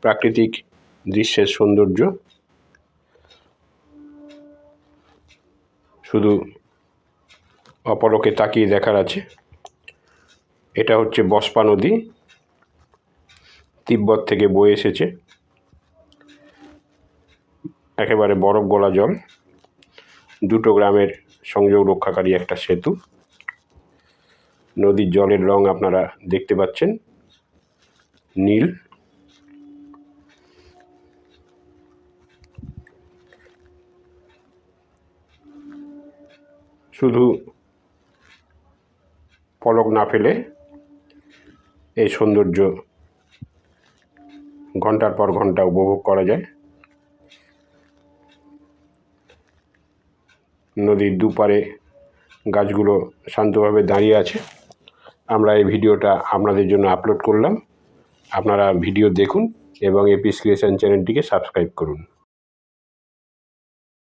প্রাকৃতিক দৃশ্যের সৌন্দর্য শুধু অপলকে তাকিয়ে দেখার আছে। এটা হচ্ছে বস্পা নদী, তিব্বত থেকে বয়ে এসেছে, একেবারে বরফ গলা জল। দুটো গ্রামের সংযোগ রক্ষাকারী একটা সেতু। নদীর জলের রং আপনারা দেখতে পাচ্ছেন, নীল। শুধু পলক না ফেলে এই সৌন্দর্য ঘন্টার পর ঘন্টা উপভোগ করা যায়। নদীর দুপারে গাছগুলো শান্তভাবে দাঁড়িয়ে আছে। আমরা এই ভিডিওটা আপনাদের জন্য আপলোড করলাম। আপনারা ভিডিও দেখুন এবং এপিস ক্রিয়েশন চ্যানেলটিকে সাবস্ক্রাইব করুন।